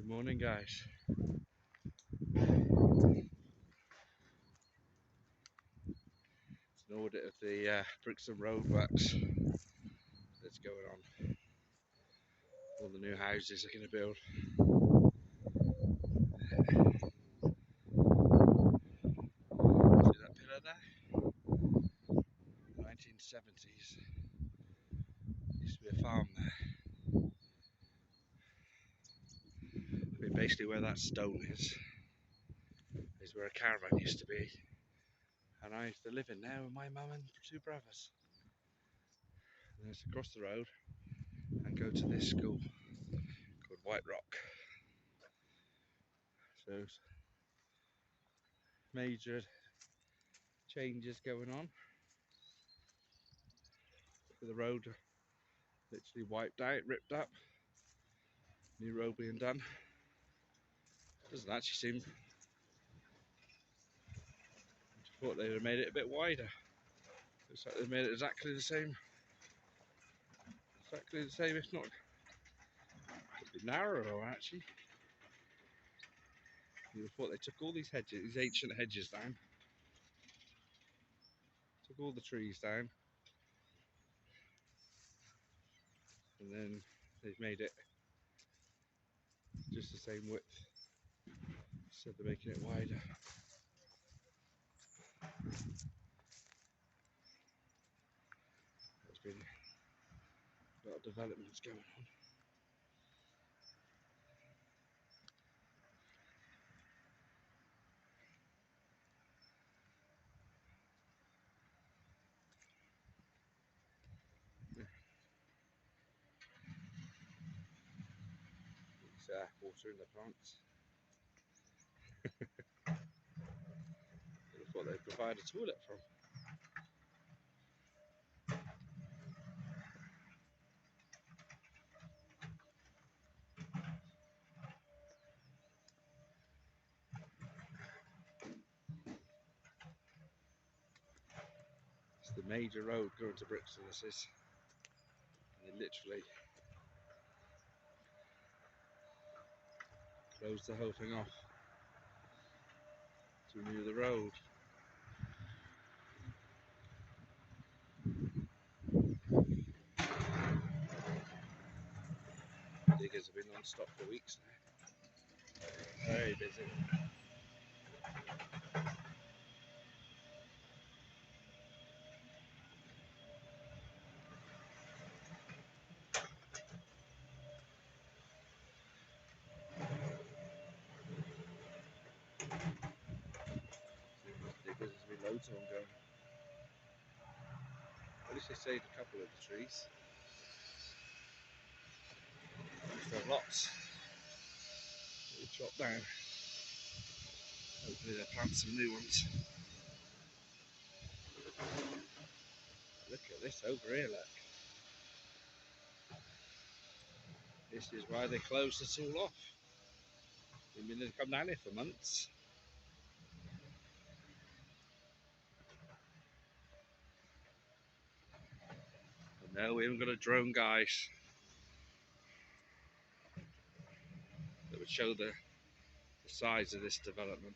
Good morning, guys. It's an audit of the Brixham Road works that's going on. All the new houses are going to build. See that pillar there? 1970s. Used to be a farm there. I mean, basically where that stone is where a caravan used to be. And I used to live in there with my mum and two brothers. And it's across the road and go to this school called White Rock. So major changes going on. The road literally wiped out, ripped up. New road being done. Doesn't actually seem. I thought they'd have made it a bit wider. Looks like they've made it exactly the same. Exactly the same, if not a bit narrower actually. You would have thought they took all these hedges, these ancient hedges down. Took all the trees down. And then they've made it just the same width. So they're making it wider. There's been a lot of developments going on. Yeah. It's watering the plants. I thought they'd provide a toilet from. It's the major road going to Brixham, this is. And they literally closed the whole thing off to renew the road. Diggers have been non-stop for weeks now. Very busy. Diggers, there's been loads of them going. At least they saved a couple of the trees. Still lots that we chopped down. Hopefully they'll plant some new ones. Look at this over here, look. This is why they closed us all off. We've been to come down here for months. But no, we haven't got a drone, guys, that would show the size of this development.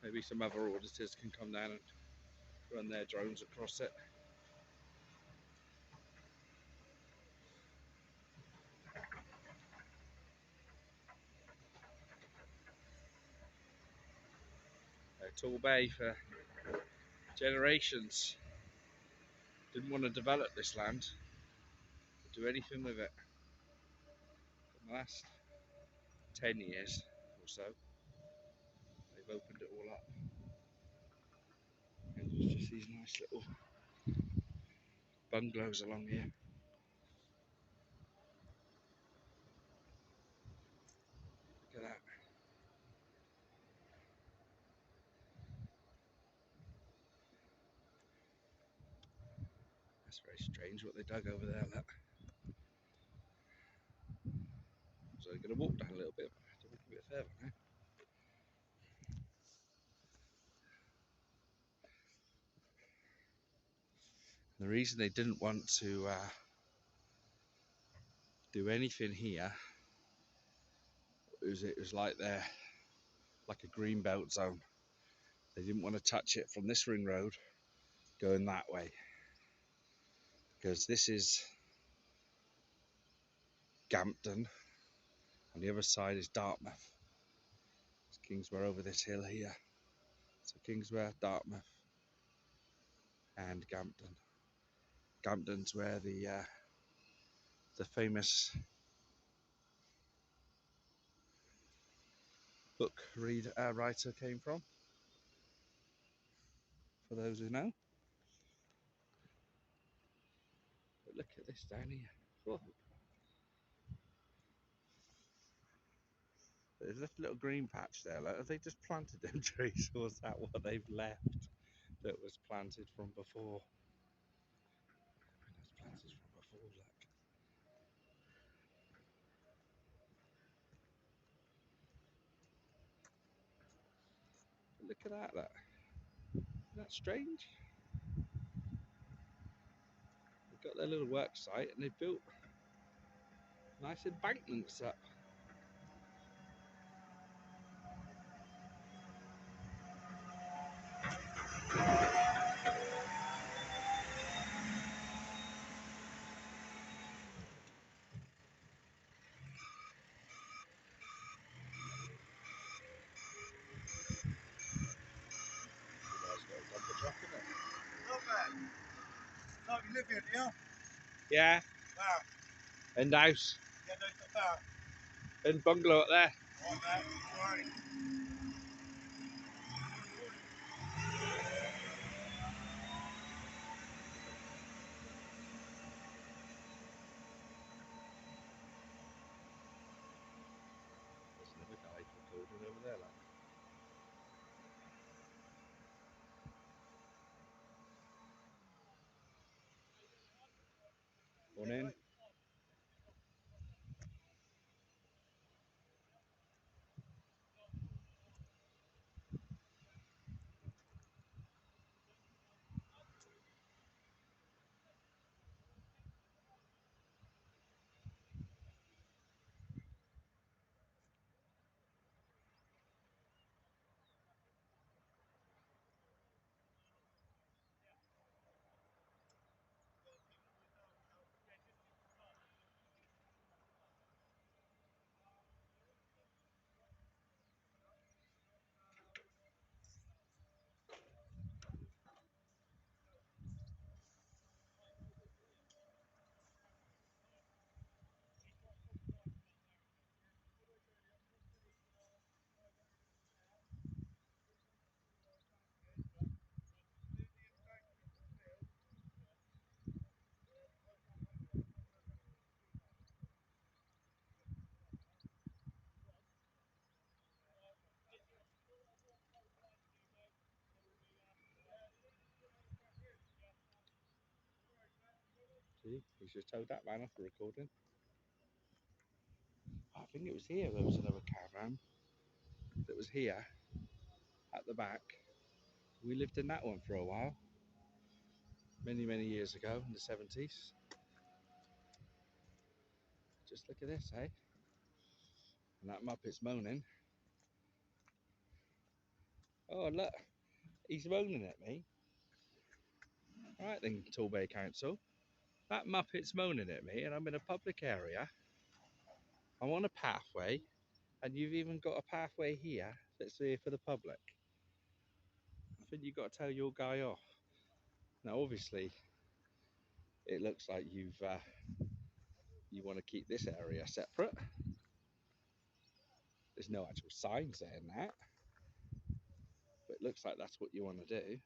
Maybe some other auditors can come down and run their drones across it. A tall bay for generations. Didn't want to develop this land, do anything with it. In the last 10 years or so, they've opened it all up. And there's just these nice little bungalows along here. Look at that. That's very strange what they dug over there, look. So I'm going to walk down a little bit, to walk a bit further now. The reason they didn't want to do anything here it was like like a green belt zone. They didn't want to touch it from this ring road going that way, because this is Gampton and the other side is Dartmouth. It's Kingswear over this hill here. So Kingswear, Dartmouth and Gampton. Gampton's where the famous book writer came from, for those who know. But look at this down here. Whoa. There's a little green patch there. Like, have they just planted them trees, or is that what they've left that was planted from before? It's planted from before, look. Look at that, look. Isn't that strange? They've got their little work site and they've built nice embankments up. So you live here, do you? Yeah. Where? And house. Yeah, there's the And bungalow up there. Right. There's another guy recording over there, like. Morning. See, he's just told that man off the recording. I think it was here there was another caravan that was here at the back. We lived in that one for a while, many years ago in the 70s. Just look at this, eh? And that Muppet's moaning. Oh, look, he's moaning at me. All right then, Torbay Council. That Muppet's moaning at me, and I'm in a public area. I'm on a pathway, and you've even got a pathway here that's here for the public. I think you've got to tell your guy off. Now, obviously, it looks like you want to keep this area separate. There's no actual sign saying that, but it looks like that's what you want to do.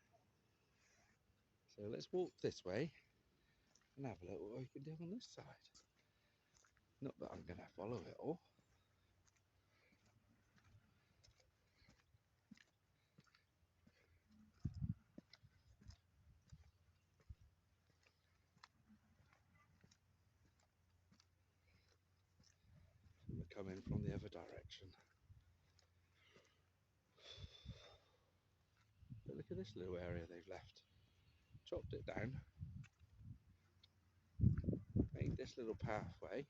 So let's walk this way and have a look what we can do on this side. Not that I'm going to follow it all. We're coming from the other direction. But look at this little area they've left. Chopped it down. Made this little pathway,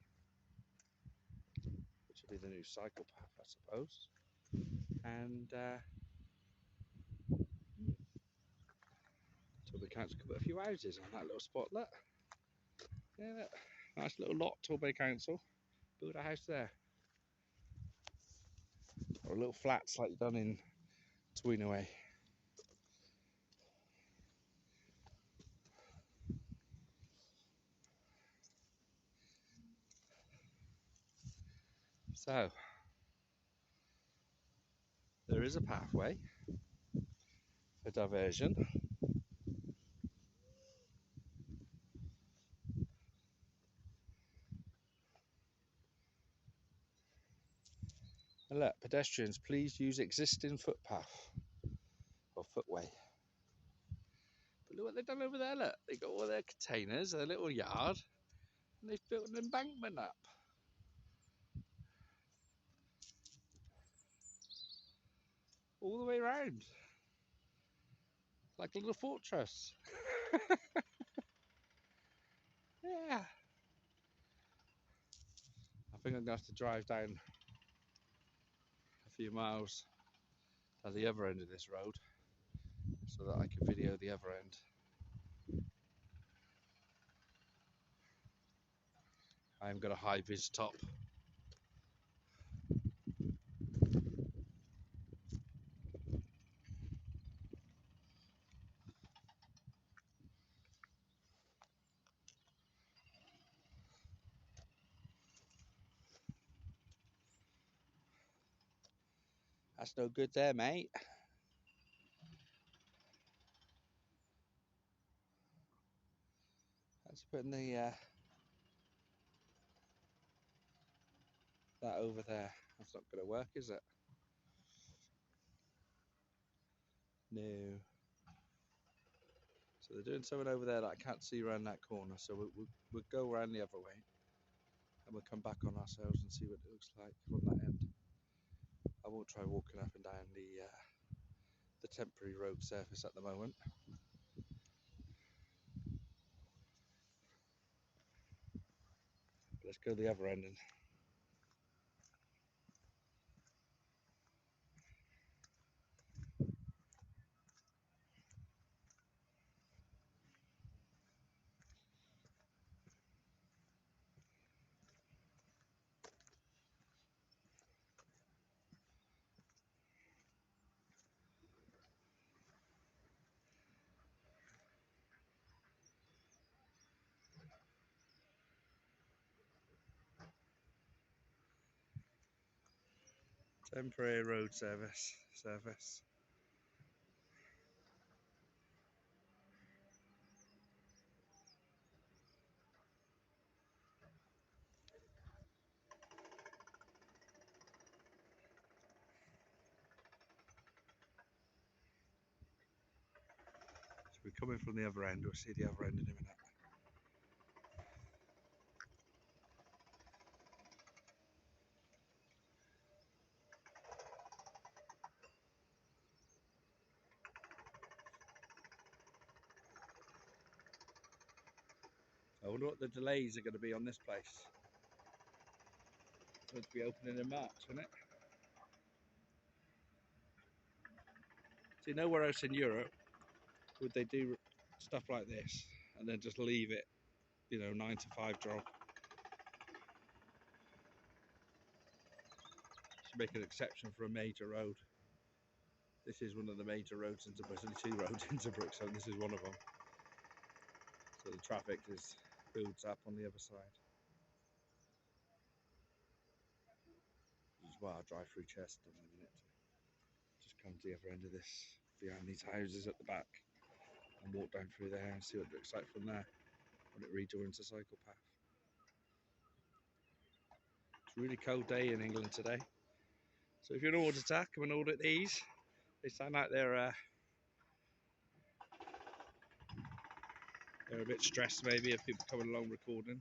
which will be the new cycle path, I suppose. And so the council could put a few houses on that little spot. Look, yeah, look. Nice little lot, Torbay Council. Build a house there, or a little flats like you've done in Tweenaway. So there is a pathway for diversion. And look, pedestrians, please use existing footpath or footway. But look what they've done over there, look. They've got all their containers, their little yard, and they've built an embankment up. All the way around. Like a little fortress. Yeah. I think I'm going to have to drive down a few miles at the other end of this road so that I can video the other end. I've got a high vis top. That's no good there, mate. That's putting the that over there. That's not going to work, is it? No. So they're doing something over there that I can't see around that corner. So we'll go around the other way, and we'll come back on ourselves and see what it looks like from that end. I won't try walking up and down the temporary road surface at the moment. But let's go the other end. And temporary road surface. So we're coming from the other end. We'll see the other end in a minute. I wonder what the delays are going to be on this place. It's going to be opening in March, isn't it? See, nowhere else in Europe would they do stuff like this and then just leave it, 9 to 5 job. Should make an exception for a major road. This is one of the major roads into Brixham. There's only 2 roads into Brixham. This is one of them. So the traffic builds up on the other side. This is why I'll drive through Chester in a minute. Just come to the other end of this, behind these houses at the back, and walk down through there and see what it looks like from there when it rejoins the cycle path. It's a really cold day in England today. So if you're an auditor, come and audit these. They sound like they're a bit stressed maybe of people coming along recording.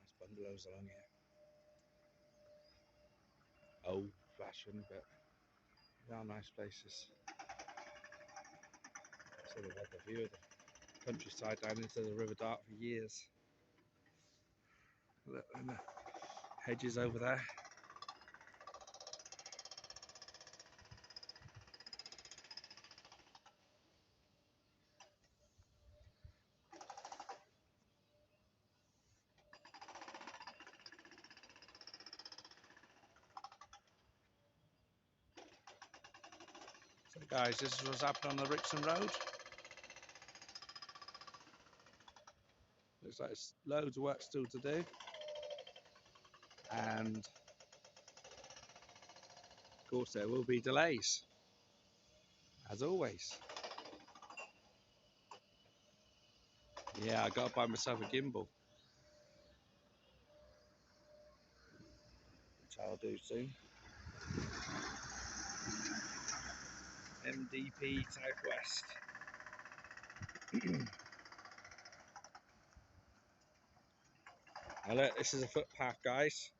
Nice bungalows along here. fashion, but they are nice places. So they've had the view of the countryside down into the River Dart for years. Look, and the hedges over there. So guys, this is what's happened on the Brixham Road. Looks like there's loads of work still to do. And of course there will be delays, as always. Yeah, I got to buy myself a gimbal, which I'll do soon. MDP Southwest. Now look, this is a footpath, guys.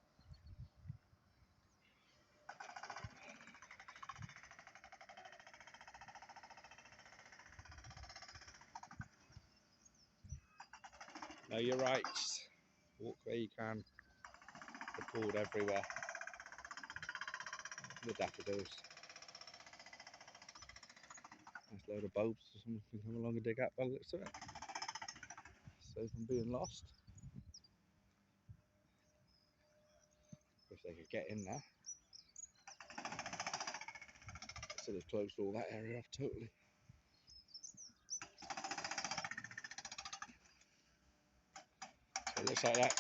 Know your rights. Walk where you can. They're pulled everywhere. The daffodils. Nice load of bulbs so someone can come along and dig up by the looks of it. Save them being lost. If they could get in there. So they've closed all that area off totally. So it looks like that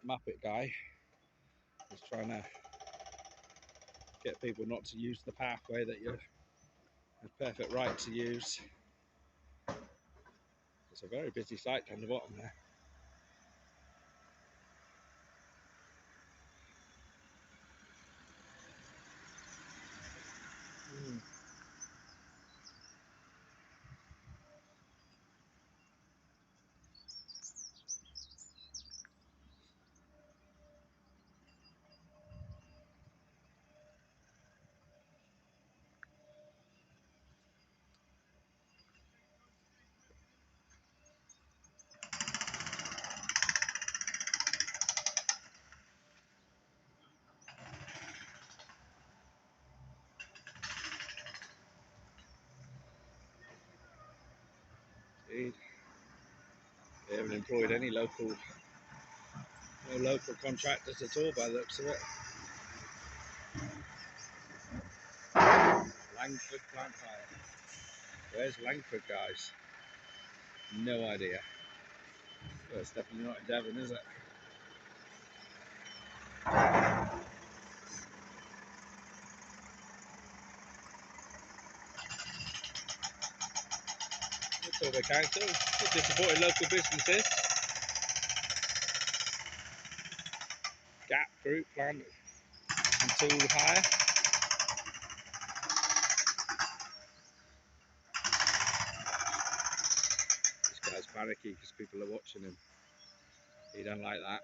Muppet guy is trying to get people not to use the pathway that you have perfect right to use. It's a very busy site down the bottom there. Indeed. They haven't employed any no local contractors at all by the looks of it. Langford plant hire. Where's Langford, guys? No idea. Well, it's definitely not in Devon, is it? It's all the council. Just supporting local businesses. Gap Group plant and tool hire. This guy's panicky because people are watching him. He don't like that.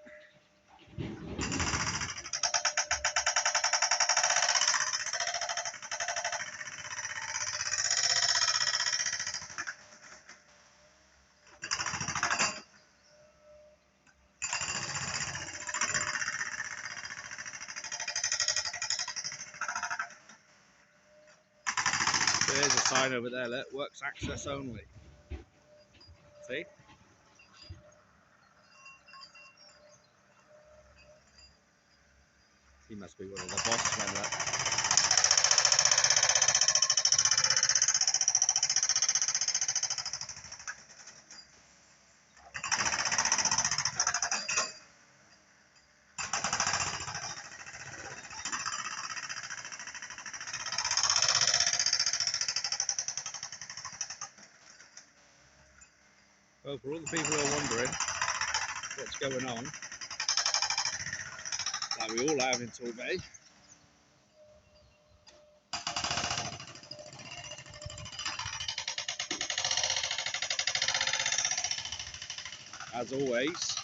There's a sign over there, look, works access only. See? He must be one of the boss men, look. Well, for all the people who are wondering what's going on, like we all have in Torbay, as always,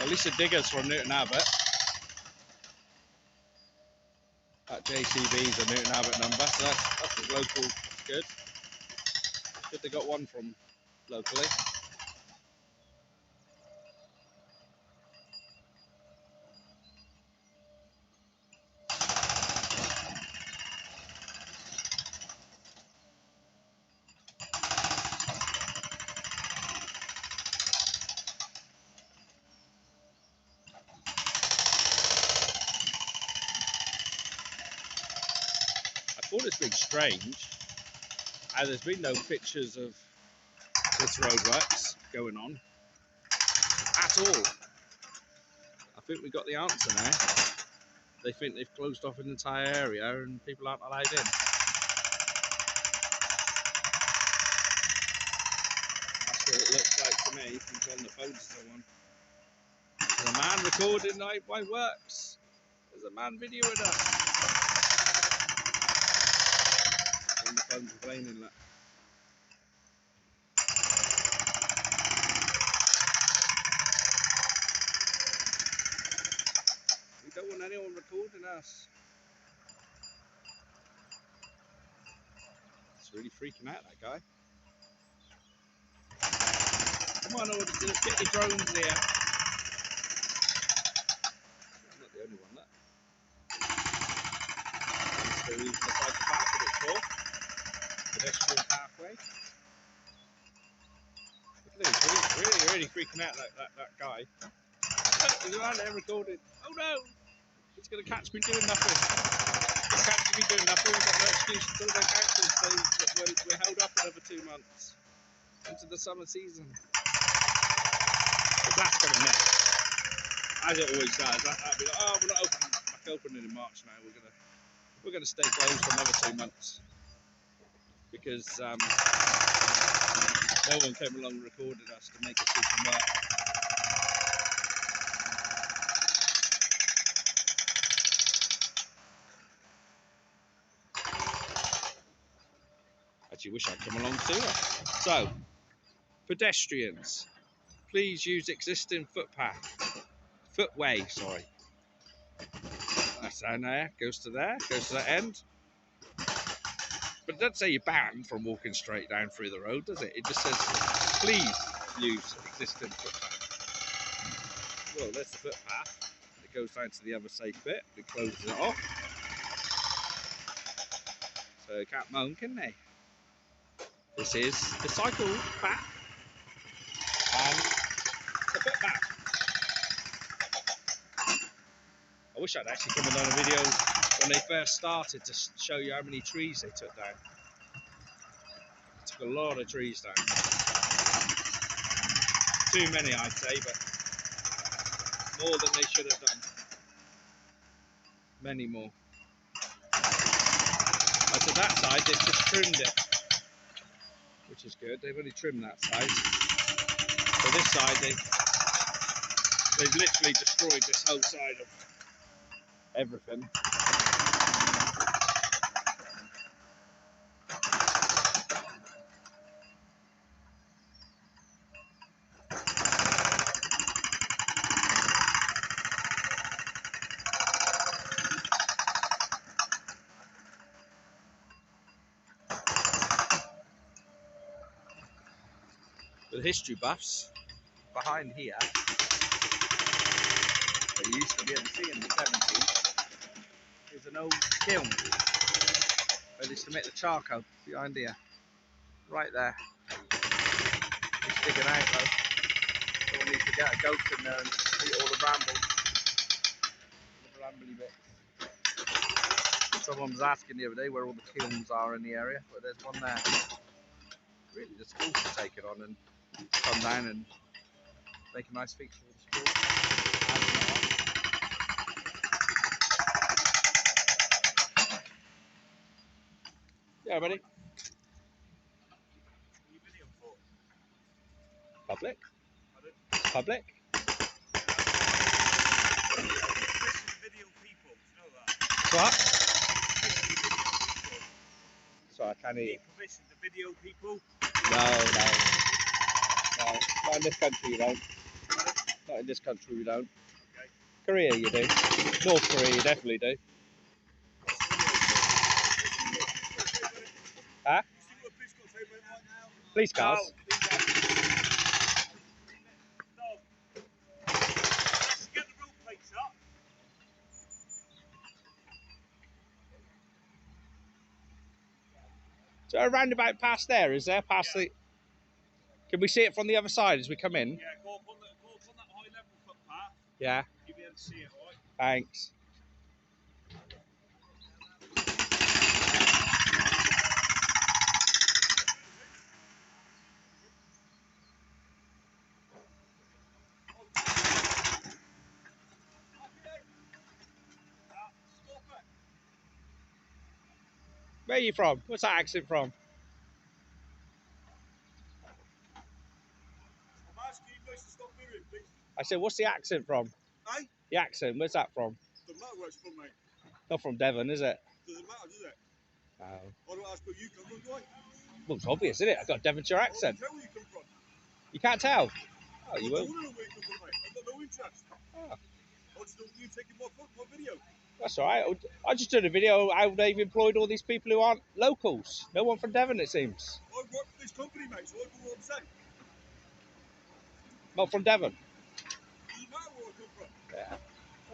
At least the digger's from Newton Abbot. That JCB is a Newton Abbot number, so that's local. That's good. Good they got one from locally. I thought it's been strange how there's been no pictures of this roadworks going on at all. I think we got the answer now. They think they've closed off an entire area and people aren't allowed in. That's what it looks like to me. He's on the phone to someone. There's a man recording my works. There's a man videoing us. On the phone complaining that. We don't want anyone recording us. It's really freaking out, that guy. Come on, let's get your drones here. I'm not the only one, that. I'm still using the side of path that it's for. Pedestrian pathway. Look at him, he's really freaking out, that guy. He's around there recording. Oh no! He's going to catch me doing nothing. He's catching me doing nothing. We've got no excuse until the council say that we're held up another 2 months into the summer season. But that's going to mess, as it always does. That'll be like, oh, we're not back opening in March now. We're going to stay closed for another 2 months because no one came along and recorded us to make us do some work. Actually, wish I'd come along sooner. So, pedestrians, please use existing footway. Sorry. That's down there. Goes to there. Goes to that end. But it doesn't say you're banned from walking straight down through the road, does it? It just says, please use existing footpath. Well, there's the footpath. It goes down to the other safe bit. It closes it off. So they can't moan, can they? This is the cycle path and the footpath. I wish I'd actually come and done a video when they first started to show you how many trees they took down. They took a lot of trees down. Too many, I'd say, but more than they should have done. Many more. And to that side, they've just trimmed it, which is good. They've only trimmed that side. So this side, they've literally destroyed this whole side of everything. The history buffs behind here, that you used to be able to see in the 70s, is an old kiln where they used to make the charcoal behind here. Right there. It's digging out though. Someone needs to get a goat in there and eat all the brambles. The brambly bits. Someone was asking the other day where all the kilns are in the area, but there's one there. Really, the school should take it on and come down and make a nice feature of the school. Yeah, buddy. Public? Public? Video people, you know that? What? Sorry, I can't hear you. Need permission to video people? No. Not in this country, you don't. Not Not in this country, we don't. Okay. Korea, you do. North Korea, you definitely do. Huh? You see what the police got to say about it right now? Police cars? No. Let's get the road plates up. So a roundabout past there, is there? Past the... Can we see it from the other side as we come in? Yeah, go up on that high level footpath. Yeah. You'll be able to see it, right? Thanks. Where are you from? What's that accent from? I'm asking you guys to stop moving, please. I said, what's the accent from? Aye? The accent, where's that from? Doesn't matter where it's from, mate. Not from Devon, is it? Doesn't matter, does it? Oh. I don't ask where you come from, do I? Well, it's obvious, isn't it? I've got a Devonshire I accent. don't tell where you come from. You can't tell? Oh, I you don't won't. want to know where you come from, mate. I've got no interest. Oh, I just don't want you taking my video. that's all right. I just did a video how they've employed all these people who aren't locals. No one from Devon, it seems. I work for this company, mate, so I know what I'm saying. Not from Devon. Doesn't matter where I come from. Yeah.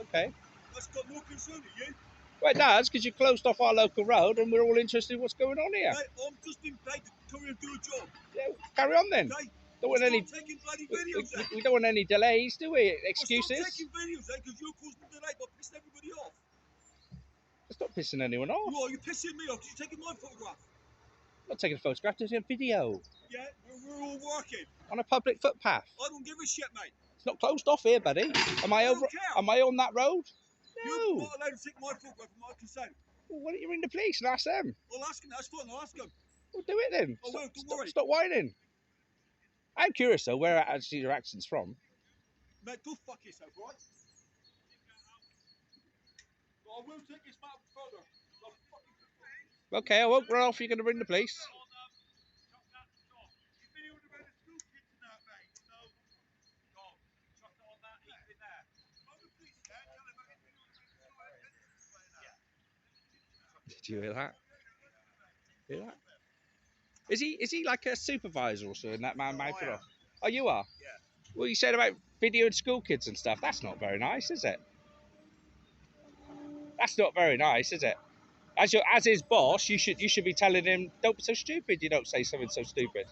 Okay. That's got no concern to you. Well, it does, because you closed off our local road and we're all interested in what's going on here. Mate, I'm just in paid to come here and do a job. Yeah, carry on then. Okay? Don't want Stop any... taking bloody videos, then. We don't want any delays, do we? Well, Excuses? stop taking videos, then, because you're causing delay by pissing everybody off. It's not pissing anyone off. Well, you're pissing me off because you're taking my photograph. I'm not taking a photograph, just a video. Yeah, we're all working. On a public footpath. I don't give a shit, mate. It's not closed off here, buddy. Am I over? don't care. Am I on that road? You're No. not allowed to take my photograph with my consent. Well, why don't you ring the police and ask them? I'll ask him. That's fine. I'll ask him. Well, do it then. I will. Don't worry. Stop whining. I'm curious though, where actually your accent's from. Mate, go fuck yourself, right? But I will take this matter further. Okay, I won't run off. You're going to ring the police. Did you hear that? Hear that? Is he like a supervisor or something? That man made it off. Oh, you are? Yeah. Well, you said about videoing school kids and stuff. That's not very nice, is it? That's not very nice, is it? As his boss, you should be telling him, don't be so stupid. You don't say something so stupid.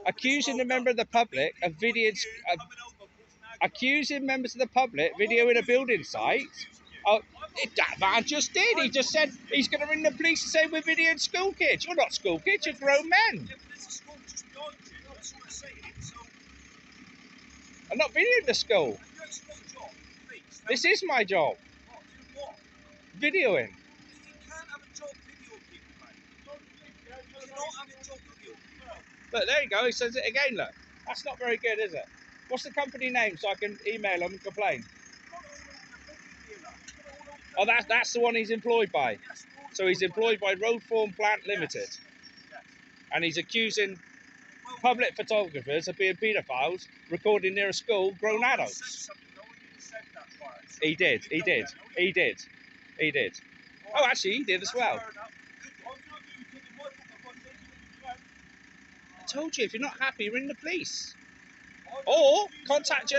Accusing a member of the public of videoing, accusing members of the public videoing a building site. Oh, that man just did. He just said he's going to ring the police and say we're videoing school kids. You're not school kids. You're grown men. I'm not videoing the school. This is my job. Videoing. Look, there you go. He says it again. Look, that's not very good, is it? What's the company name so I can email them and complain? Oh, that's the one he's employed by. So he's employed by Roadform Plant Limited, and he's accusing public photographers of being paedophiles, recording near a school grown adults. He did. Oh, actually, he did as well. I told you, if you're not happy, ring the police, or contact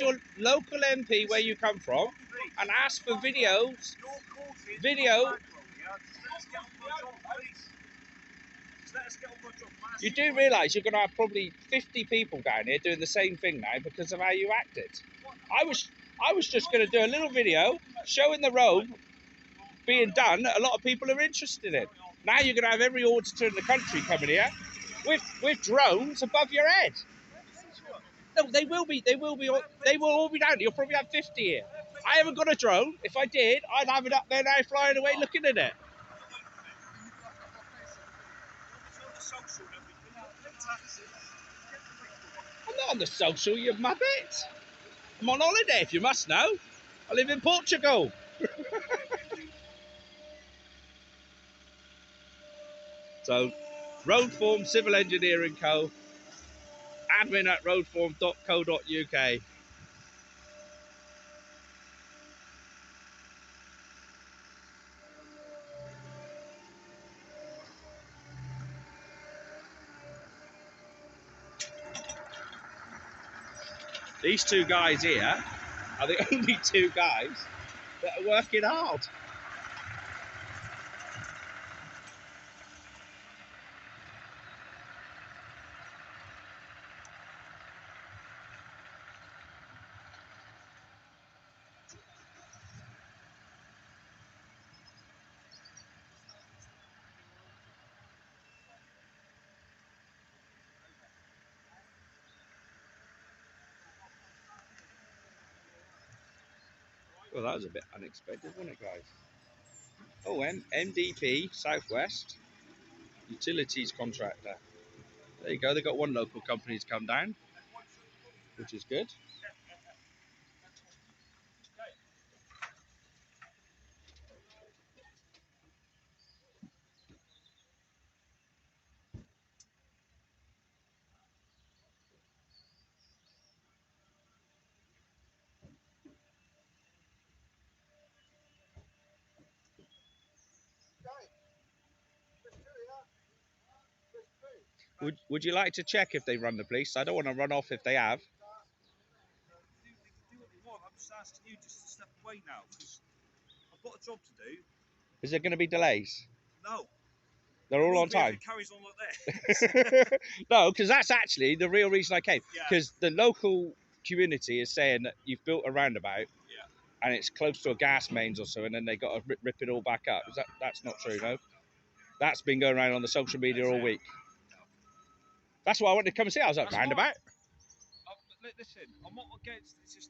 your local MP where you come from, and ask for video. You do realise you're going to have probably 50 people down here doing the same thing now because of how you acted. I was just going to do a little video showing the road being done that a lot of people are interested in. Now you're going to have every auditor in the country coming here with drones above your head. No, they will all be down here. You'll probably have 50 here. I haven't got a drone. If I did, I'd have it up there now flying away looking at it. I'm not on the social, you muppet. I'm on holiday, if you must know. I live in Portugal. So, Roadform Civil Engineering Co. admin@roadform.co.uk. These two guys here are the only two guys that are working hard. Well, that was a bit unexpected, wasn't it, guys? Oh, MDP Southwest Utilities Contractor. There you go. They got one local company to come down, which is good. Would you like to check if they run the police? I don't want to run off if they have. They can do what they want. I'm just asking you just to step away now because I've got a job to do. Is there going to be delays? No. They're all on time. It carries on like that. No, because that's actually the real reason I came. Yeah. Because the local community is saying that you've built a roundabout, and it's close to a gas mains or so, and then they got to rip it all back up. That's not true, no? That's been going around on the social media all week. That's why I wanted to come and see. I was like, roundabout. Listen, I'm not against. It's just.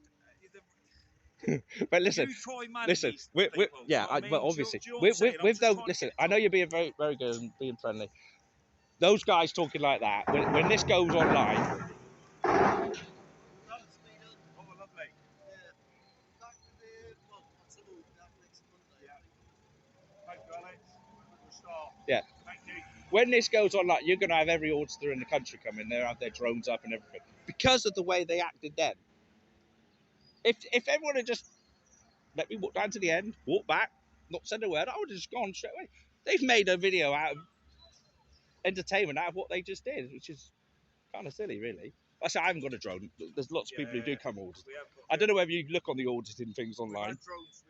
But listen, but obviously, with those, listen, I know you're being very, very good and being friendly. Those guys talking like that, when this goes online. Yeah. When this goes on, like, you're going to have every auditor in the country come in there, have their drones up and everything, because of the way they acted then. If everyone had just let me walk down to the end, walk back, not said a word, I would have just gone straight away. They've made a video out of entertainment out of what they just did, which is kind of silly, really. I say I haven't got a drone. There's lots of people who do come audit. I don't know whether you look on the auditing things online. We've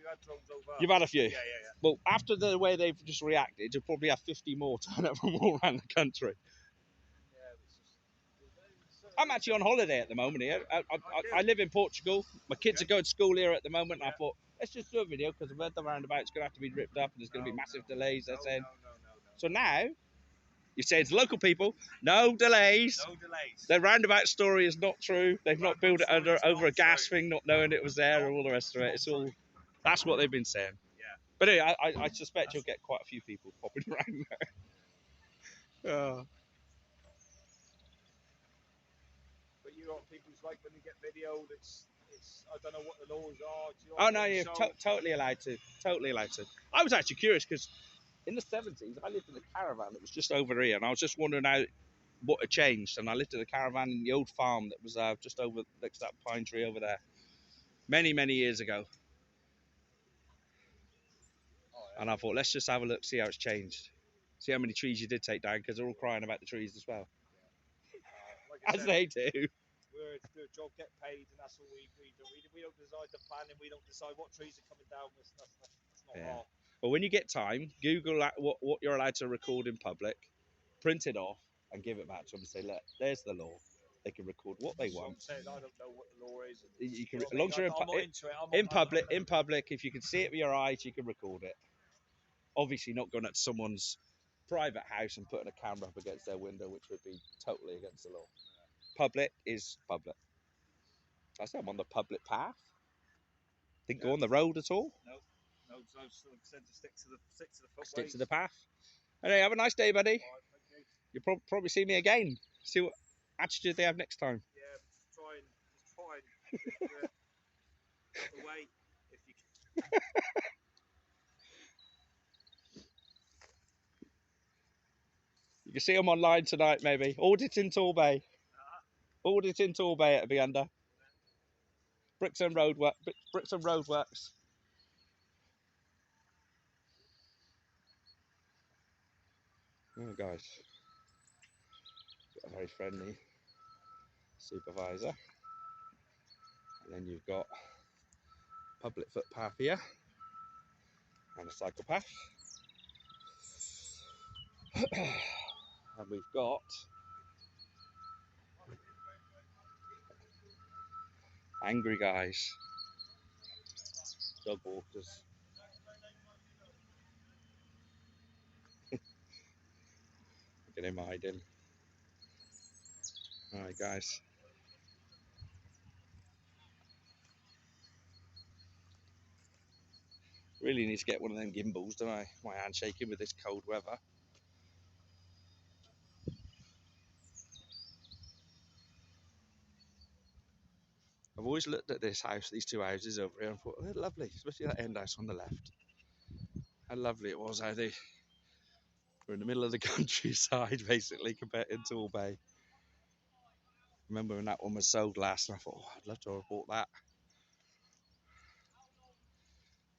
had drones over. You've had a few? Yeah. Well, after the way they've just reacted, you'll probably have 50 more turn up from all around the country. I'm actually on holiday at the moment here. I live in Portugal. My kids are going to school here at the moment. I thought, let's just do a video because I've heard the roundabout's going to have to be ripped up and there's going to be massive delays, they're saying. So now, you say it's local people, no delays. No delays. Their roundabout story is not true. They've not built it over a gas thing, not knowing it was there and all the rest of it. It's all, that's what they've been saying. Yeah. But anyway, I suspect you'll get quite a few people popping around there. Oh. But you know what people's like when they get videoed, it's I don't know what the laws are. Oh no, you're totally allowed to. Totally allowed to. I was actually curious because in the 70s, I lived in a caravan that was just over here, and I was just wondering what had changed. And I lived in a caravan in the old farm that was just over next to that pine tree over there, many, many years ago. Oh, yeah. And I thought, let's just have a look, see how it's changed, see how many trees you did take down, because they're all crying about the trees as well. Like as they do. We're to do a job, get paid, and that's all we do. We don't decide the planning, we don't decide what trees are coming down. That's not hard. Well, when you get time, Google what you're allowed to record in public, print it off, and give it back to them and say, look, there's the law. They can record what they want. I don't know what the law is. You can, as long as you're in public, if you can see it with your eyes, you can record it. Obviously, not going at someone's private house and putting a camera up against their window, which would be totally against the law. Public is public. I said I'm on the public path. Didn't go on the road at all. No, so said to stick to the footways. Stick to the path. Anyway, have a nice day, buddy. All right, thank you. You'll probably see me again. See what attitude they have next time. Yeah, just try and get away if you can. You can see them online tonight, maybe. Auditing Torbay. Pulled it into Tool Bay, it'll be under. Brixham Road Works. Oh, guys, got a very friendly supervisor. And then you've got public footpath here and a cycle path. And we've got angry guys, dog walkers. Look at him hiding. Alright, guys. Really need to get one of them gimbals, don't I? My hand's shaking with this cold weather. I've always looked at this house, these two houses over here, and thought, oh, they're lovely, especially that end house on the left. How lovely it was, how they were in the middle of the countryside, basically, compared to Tool Bay. Remember when that one was sold last, and I thought, oh, I'd love to have bought that.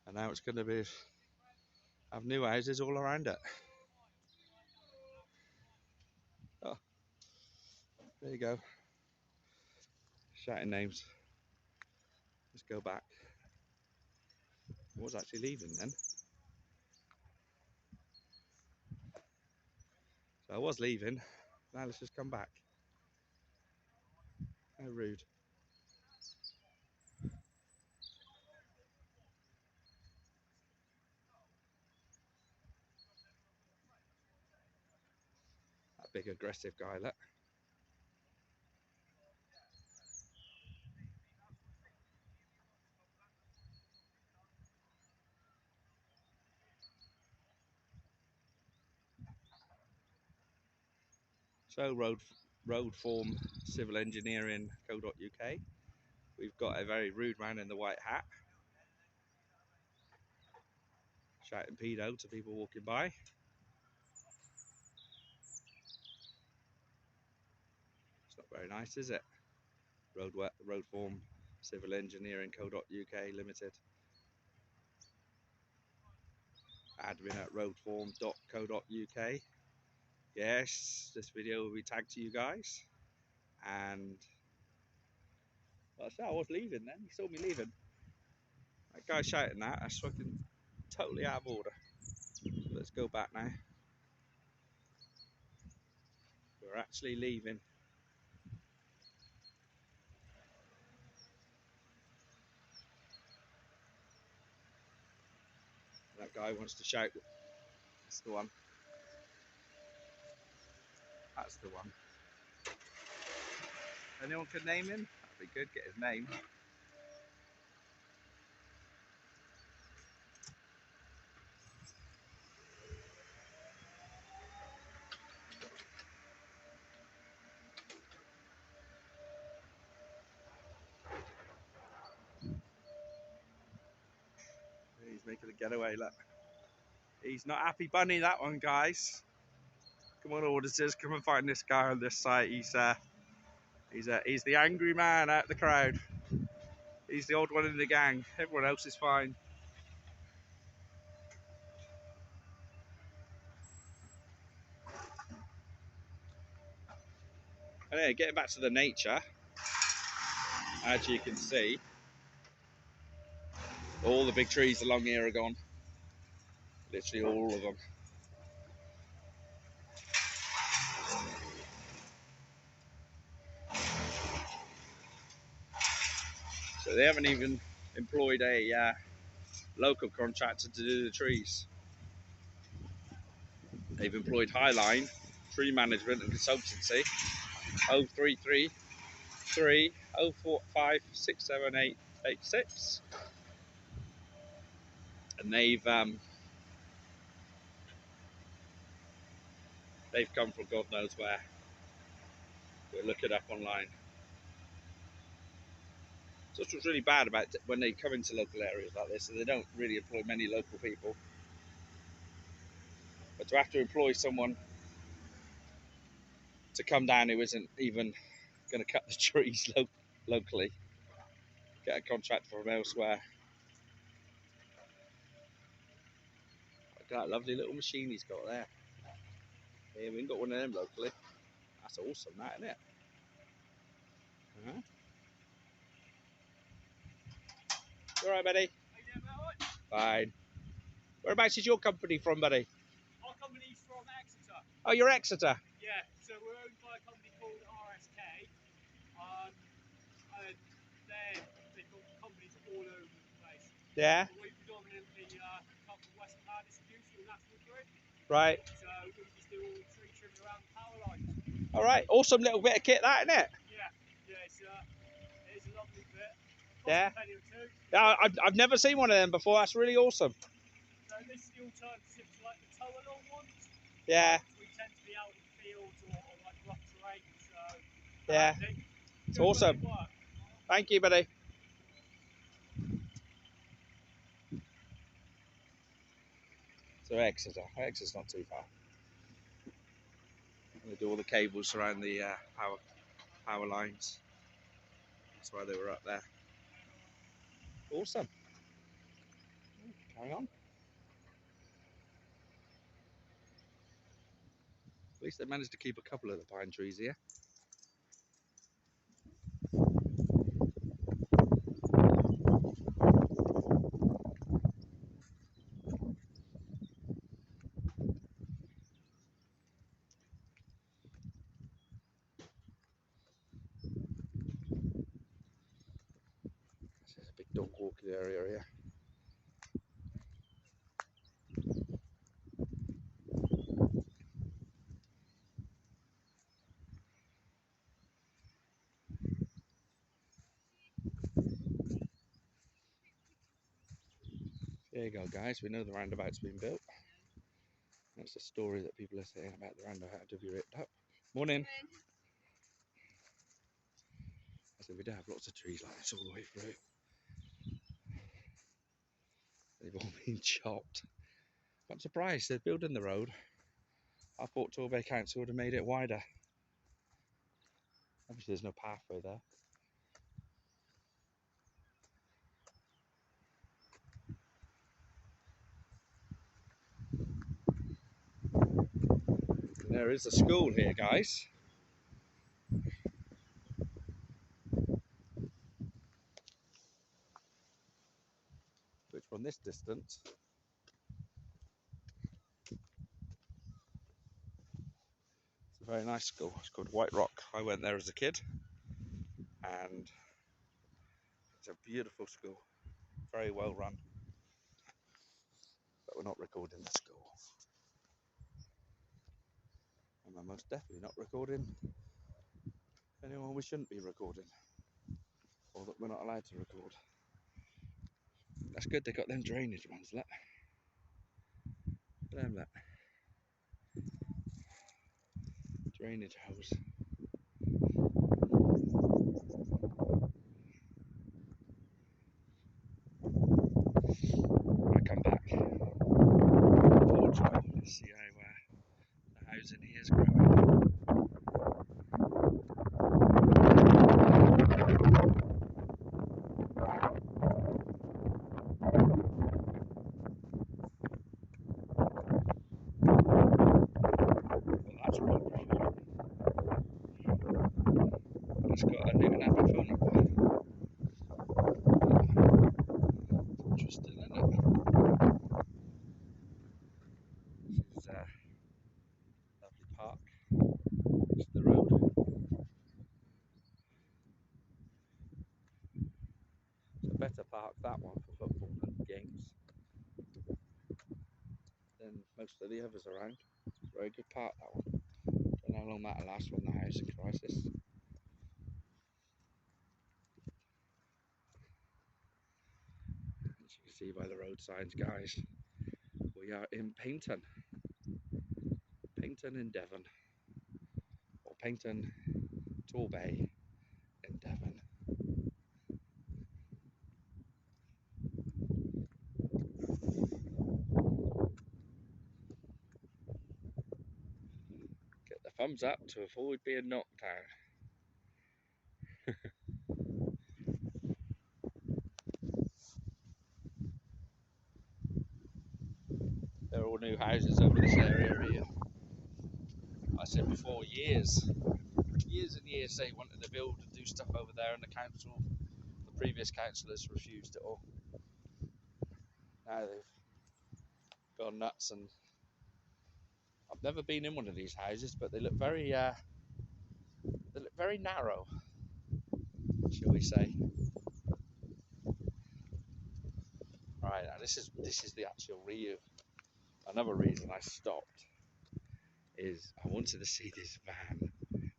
And now it's going to have new houses all around it. Oh, there you go. Shouting names. Let's go back. I was actually leaving then. So I was leaving. Now let's just come back. How rude. That big aggressive guy, look. So road form civil engineering co.uk. We've got a very rude man in the white hat shouting pedo to people walking by. It's not very nice, is it? Road form civil engineering co.uk limited. Admin at roadform.co.uk. Yes, this video will be tagged to you guys. And well, I was leaving then. You saw me leaving. That guy shouting that's fucking totally out of order. So let's go back now. We're actually leaving. That guy wants to shout. That's the one. That's the one. Anyone can name him? That'd be good. Get his name. He's making a getaway, look. He's not happy bunny, that one, guys. Come on, auditors, come and find this guy on this site. He's the angry man out of the crowd. He's the odd one in the gang. Everyone else is fine. Anyway, getting back to the nature, as you can see, all the big trees along here are gone. Literally all of them. So they haven't even employed a local contractor to do the trees. They've employed Highline Tree Management and Consultancy 0333 045 67886, and they've come from God knows where. We'll look it up online. So that's what's really bad about when they come into local areas like this, so they don't really employ many local people. But to have to employ someone to come down who isn't even Going to cut the trees locally. Get a contract from elsewhere. Look at that lovely little machine he's got there. Yeah, we ain't got one of them locally. That's awesome, that, isn't it? You alright, buddy? Fine. Whereabouts is your company from, buddy? Our company's from Exeter. Oh, you're Exeter. Yeah, so we're owned by a company called RSK. And they've got companies all over the place. Yeah. But we predominantly come from Western Power Distribution and National Grid. Right. So we just do all the tree trimming around the power lines. All right. Awesome little bit of kit, that, isn't it? Yeah, it's a lovely bit. Costs Yeah. a penny or two. Yeah, I've never seen one of them before. That's really awesome. So this is the alternative to like the tow along ones. Yeah. We tend to be out in fields or like rough terrain. So Yeah. It's awesome. Thank you, buddy. So Exeter. Exeter's not too far. They do all the cables around the power lines. That's why they were up there. Awesome. Carry on. At least they managed to keep a couple of the pine trees here. There's a big dog walking area here. There you go, guys. We know the roundabout's been built. That's the story that people are saying about the roundabout to be ripped up. Morning. I said we do have lots of trees like this all the way through. They've all been chopped. I'm surprised they're building the road. I thought Torbay Council would have made it wider. Obviously there's no pathway there. And there is a school here, guys. Which from this distance, it's a very nice school. It's called White Rock. I went there as a kid and it's a beautiful school. Very well run. But we're not recording the school. And we're most definitely not recording anyone we shouldn't be recording. Or that we're not allowed to record. That's good, they got them drainage ones, look. Look at them, look. Drainage hose. When I come back to Portugal, see how the housing here is growing. Well, that's wonderful. It's got a new Napa phone number. Interesting, isn't it? This is a lovely park. It's the road. It's a better park, that one, for football and games than most of the others around. Very good park, that one. Don't know how long that'll last from the housing crisis. As you can see by the road signs, guys, we are in Paynton. Paynton in Devon. Or Paynton, Torbay in Devon. Get the thumbs up to avoid being knocked down. couple new houses over this area here. I said before, years and years they wanted to build and do stuff over there, and the previous councillors refused it all. Now they've gone nuts, and I've never been in one of these houses, but they look very narrow, shall we say. Right, now this is the actual Rio. Another reason I stopped is I wanted to see this van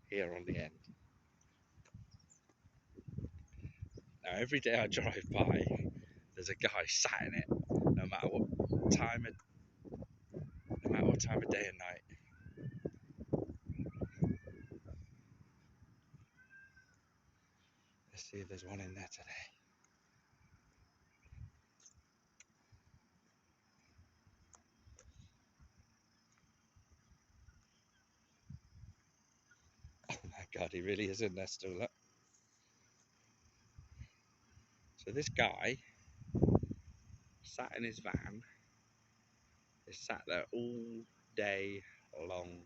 here on the end. Now every day I drive by, there's a guy sat in it, no matter what time of day and night. Let's see if there's one in there today. Oh my God, he really is in there still. Look. So this guy sat in his van, is sat there all day long,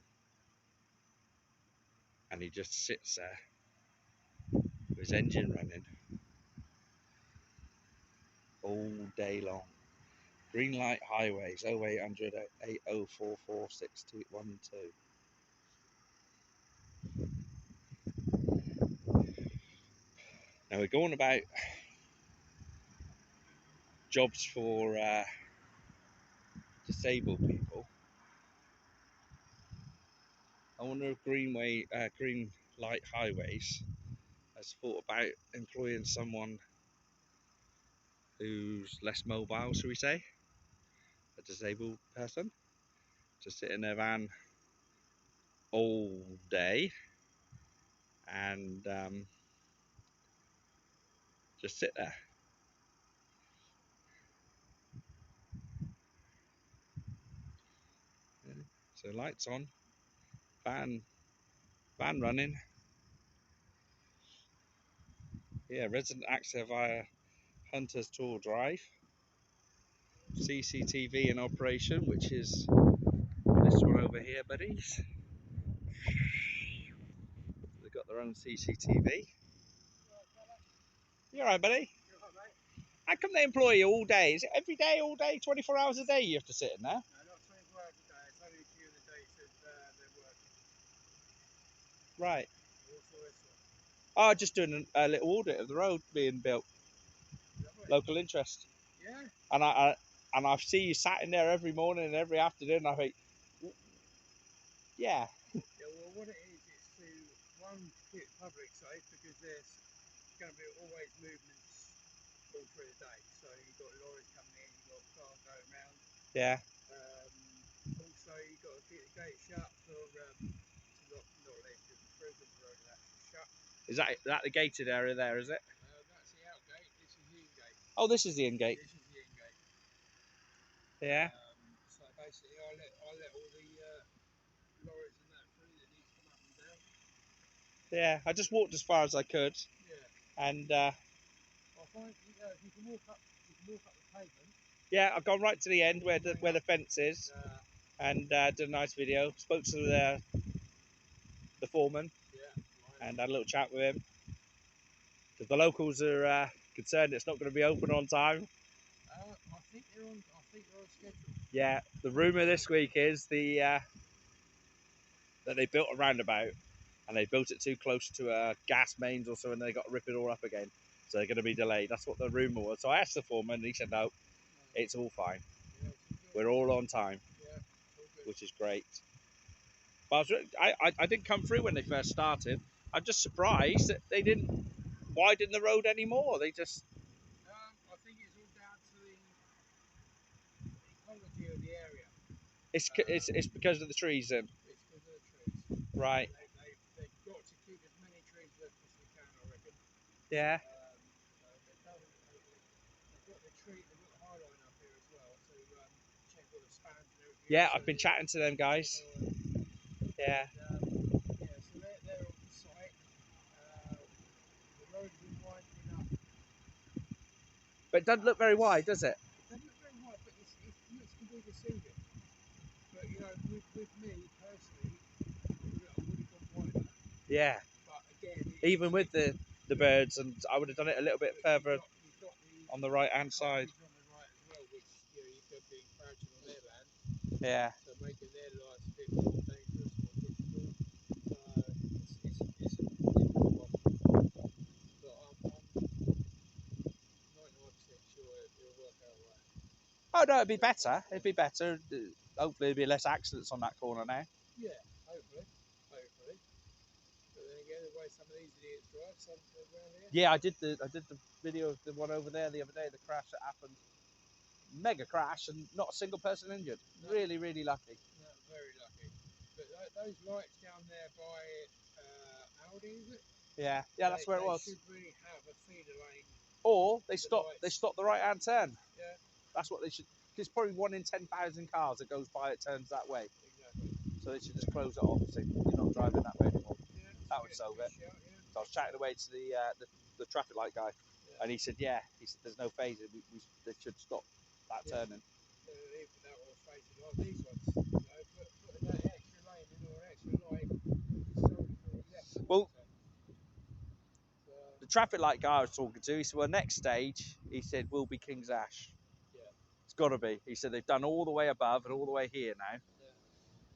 and he just sits there with his engine running all day long. Green light highways 0800 8044 6212. Now we're going about jobs for disabled people. I wonder if Green Light Highways has thought about employing someone who's less mobile, shall we say, a disabled person, to sit in their van all day and just sit there. Yeah. So lights on, van running. Yeah, resident access via Hunter's Tour Drive. CCTV in operation, which is this one over here, buddies. They've got their own CCTV. You alright, buddy? You're all right, mate. How come they employ you all day? Is it every day, all day, 24 hours a day you have to sit in there? No, not 24 hours a day. It's only a few of the days that they're working. Right. Also this one. Oh, just doing a little audit of the road being built. Lovely. Local interest. Yeah. And I see you sat in there every morning and every afternoon. I think, yeah. Yeah, well, what it is to, one, keep the public safe, because there's going to be always movements all through the day. So you've got lorries coming in, you've got cars going round. Yeah. Also, you've got to keep the gate shut for not letting people through, because the road is actually shut. Is that the gated area there, is it? That's the out gate, this is the in gate. Oh, this is the in gate. This is the in gate. Yeah. So basically, I let all the lorries and that through that need to come up and down. Yeah, I just walked as far as I could. Yeah. And I find if you can walk up the pavement. yeah, I've gone right to the end where the fence is, and did a nice video. Spoke to the foreman, and had a little chat with him. Because the locals are concerned it's not going to be open on time. I think they're on schedule. Yeah, the rumour this week is that they built a roundabout, and they built it too close to gas mains or so, and they got to rip it all up again. So they're going to be delayed. That's what the rumour was. So I asked the foreman, and he said no, it's all fine. Yeah, We're all on time, yeah, all good. which is great. But I didn't come through when they first started. I'm just surprised that they didn't widen the road anymore. They just... I think it's all down to the ecology of the area. It's because of the trees then. It's because of the trees. Right. They've got to keep as many trees left as they can, I reckon. Yeah. So they've got the high line up here as well, so check all the spans and everything. Yeah, I've been chatting to them guys. Yeah. Yeah, so they're on site. The road's been widening up. But it doesn't look very wide, does it? It doesn't look very wide, but it looks can be deceiving. Yeah. But again, Even with the birds, and I would have done it a little bit further you've got the on the right hand side. on the right as well, which you could be encroaching on their land, Yeah. so making their lives a bit more dangerous, more difficult. It's a difficult one. But I'm 99% sure it'll work out right. Oh no, it'd be better. It'd be better. Hopefully, there'd be less accidents on that corner now. Yeah, hopefully. But then again, the way some of these idiots drive, some around here. Yeah, I did the video of the one over there the other day, the crash that happened. Mega crash and not a single person injured. No. Really, really lucky. No, very lucky. But those lights down there by Audi, is it? Yeah, that's where it was. They should really have a feeder lane. Or they stop the right hand turn. Yeah. That's what they should. Because probably 1 in 10,000 cars that goes by it turns that way. Exactly. So they should just close it off. So you're not driving that way anymore. Yeah, that would solve it. Shout, yeah. So I was chatting away to the traffic light guy, and he said, there's no phasing. They should stop that turning. Even that was phasing like these ones. Putting that extra lane in or an extra light solely for left. Well, the traffic light guy I was talking to, he said, well, next stage, he said, will be King's Ash. Yeah. It's got to be. He said they've done all the way above and all the way here now.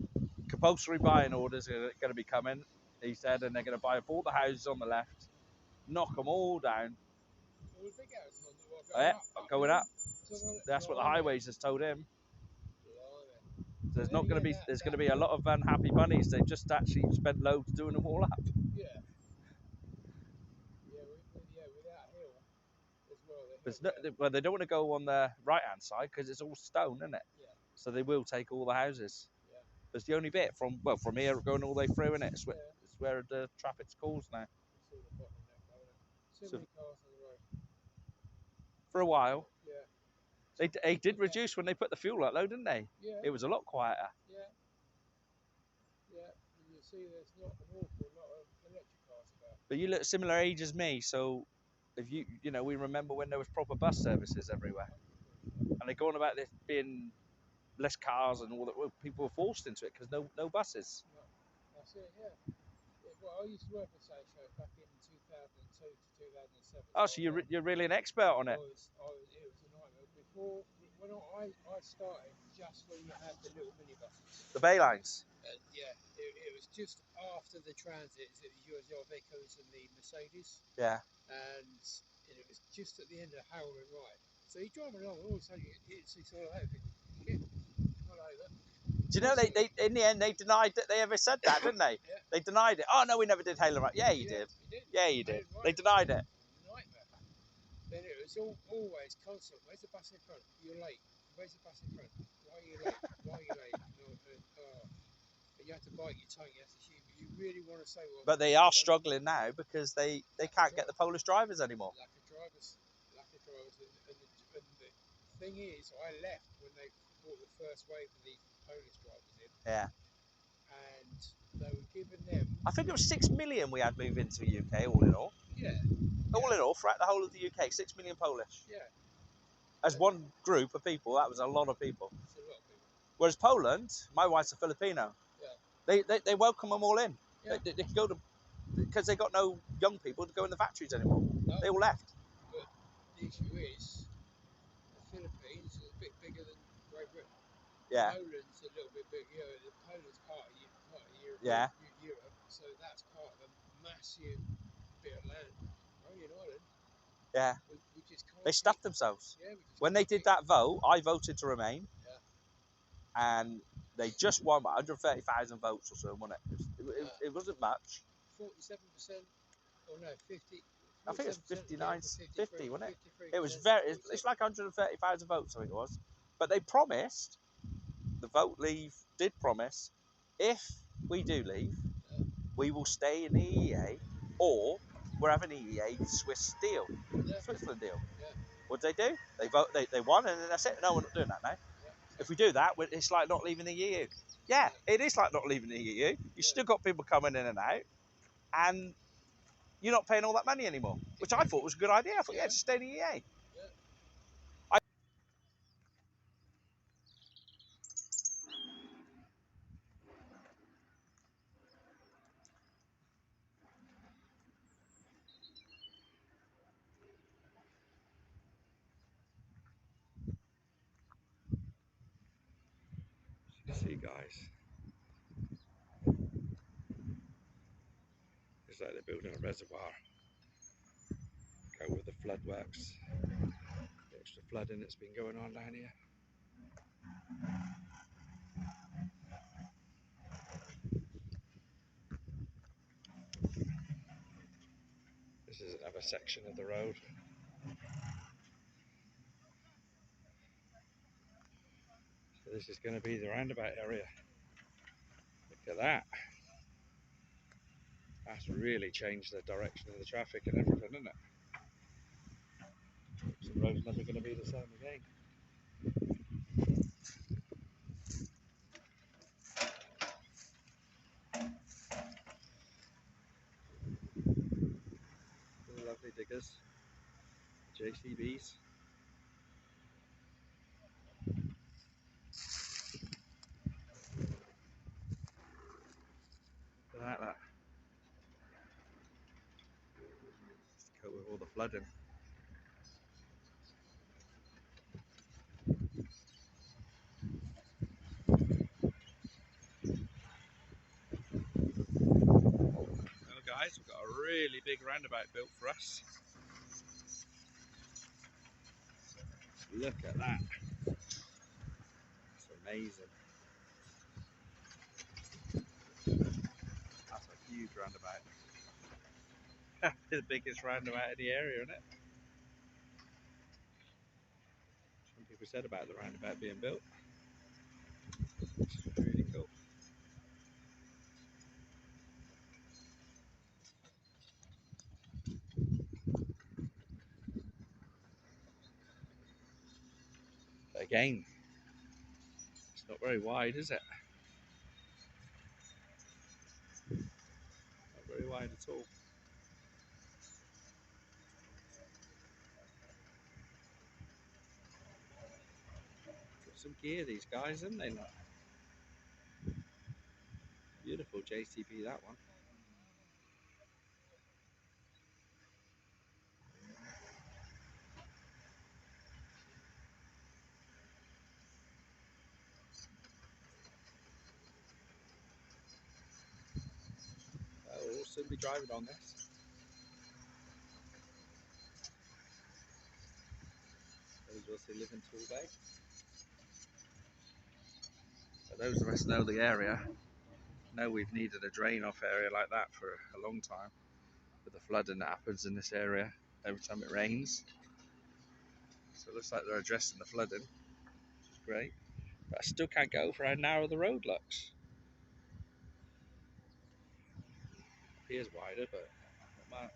Yeah. Compulsory buying orders are going to be coming, he said, and they're going to buy up all the houses on the left, knock them all down. All the big houses on the wall going up. That's what the highways has told him. There's not going to be. There's going to be a lot of unhappy bunnies. They've just actually spent loads doing them all up. Yeah. Without hill as well. Well, they don't want to go on the right hand side because it's all stone, isn't it? Yeah. So they will take all the houses. Yeah. It's the only bit from here going all the way through, isn't it? It's where the traffic's caused now. Too many cars on the road. For a while. Yeah. They did reduce when they put the fuel up, though, didn't they? Yeah. It was a lot quieter. Yeah. Yeah. And you see there's not an awful lot of electric cars about. But you look similar age as me, so if we remember when there was proper bus services everywhere. And they're going about this being less cars and all that. Well, people were forced into it because no buses. No. That's it, yeah. Well, I used to work at Sasho back in 2002 to 2007. Oh, so you're really an expert on it. It was a nightmare. Before, when I started, just when you had the little minibuses. The bay lines. It was just after the transits, it was your Vicos and the Mercedes. Yeah. And it was just at the end of Harold and Wright. So you're driving along, and all of a sudden you see sort of over. Pull over. Do you know they in the end they denied that they ever said that, didn't they? Yeah. They denied it. Oh no, we never did Halo Right. Yeah, you did. You did. Yeah, you did. They denied it. Nightmare. Then it was always constant. Where's the bus in front? You're late. Where's the bus in front? Why are you late? Why are you late? But you have to bite your tongue. You have to shoot. You really want to say what? But they are struggling now because they can't get the Polish drivers anymore. Lack of drivers. And the thing is, I left when they brought the first wave of the Polish drivers in. Yeah. And they were giving them. I think it was 6 million we had move into the UK, all in all. Yeah. All in all, throughout the whole of the UK, 6 million Polish. Yeah. As one group of people, that was a lot of people. It's a lot of people. Whereas Poland, my wife's a Filipino. Yeah. They welcome them all in. Yeah. They can go to, because they got no young people to go in the factories anymore. No. They all left. But the issue is, the Philippines is a bit bigger than Great Britain. Yeah. Poland's a little bit bigger. The Poland's part of Europe. Yeah. Europe, so that's part of a massive bit of land. Only in Ireland. Yeah. We just can't. They stuffed themselves. Yeah. When they did that vote, I voted to remain. Yeah. And they just won 130,000 votes or so, wasn't it? It wasn't much. 47%, or no, 50. I think it's 59, 50, wasn't it? 53%. It was it's like 130,000 votes, I think it was. But they promised, the vote leave did promise, if we do leave, we will stay in the EEA, or we're having an EEA Swiss deal, Switzerland deal. Yeah. What did they do? They won, and then that's it. No, we're not doing that now. If we do that, it's like not leaving the EU. Yeah, it is like not leaving the EU. You've still got people coming in and out, and you're not paying all that money anymore, which I thought was a good idea. I thought, just stay in the EA. See, guys, it's like they're building a reservoir. Go with the flood works. The extra flooding that's been going on down here. This is another section of the road. So this is going to be the roundabout area. Look at that. That's really changed the direction of the traffic and everything, isn't it? So the road's never going to be the same again. The lovely diggers, JCBs. Look at that. Just cope with all the flooding. Well, guys, we've got a really big roundabout built for us. Look at that. It's amazing. That's a huge roundabout. The biggest roundabout in the area, isn't it? Some people said about the roundabout being built. It's really cool. But again, it's not very wide, is it? Not very wide at all. Got some gear, these guys, haven't they? Not? Beautiful JCB, that one. We'll soon be driving on this. Those of us who live in Tall Bay. But those of us know the area know we've needed a drain off area like that for a long time, with the flooding that happens in this area every time it rains. So it looks like they're addressing the flooding, which is great. But I still can't get over how narrow the road looks. It appears wider, but not much.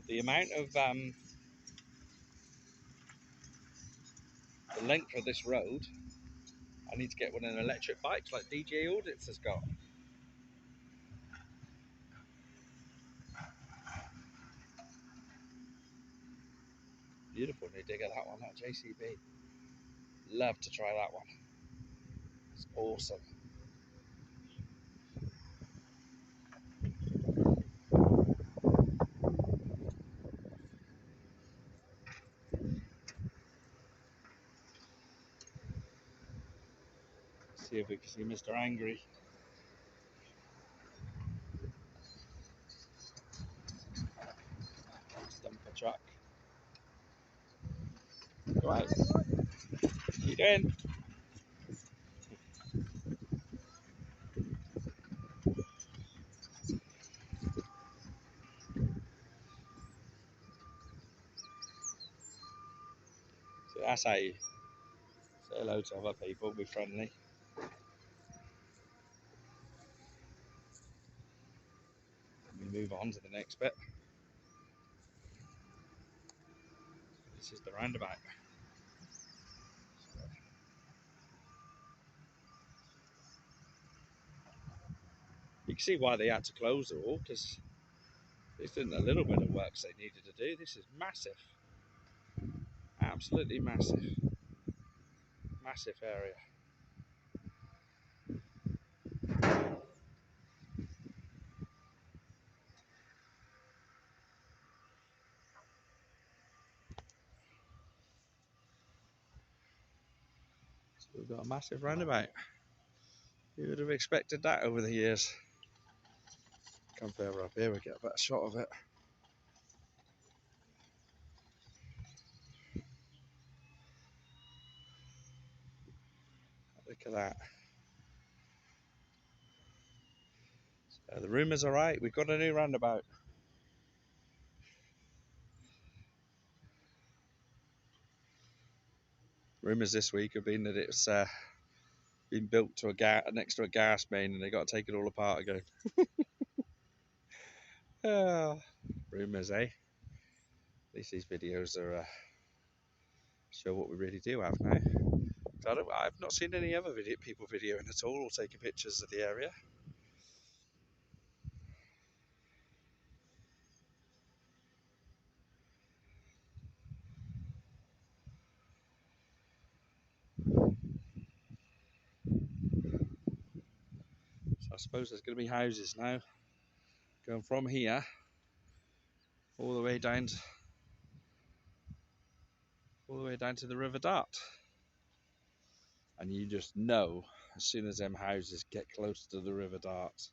The amount of the length of this road, I need to get one of the electric bikes like DJ Audits has got. Beautiful new digger, that one, that JCB. Love to try that one. It's awesome. See if we can see Mr. Angry. Stumper truck. Right. What you doing? So that's how you say hello to other people, be friendly. We move on to the next bit. This is the roundabout. You can see why they had to close it all, because this isn't a little bit of work they needed to do. This is massive. Absolutely massive. Massive area. We've got a massive roundabout. You would have expected that over the years. Come further up here, we get a better shot of it. Look at that. So the rumours are right, we've got a new roundabout. Rumours this week have been that it's been built to next to a gas main and they got to take it all apart again. Rumours, eh? At least these videos are show what we really do have now. I've not seen any other people videoing at all or taking pictures of the area. So I suppose there's going to be houses now going from here all the way down to the River Dart. And you just know as soon as them houses get close to the River Dart,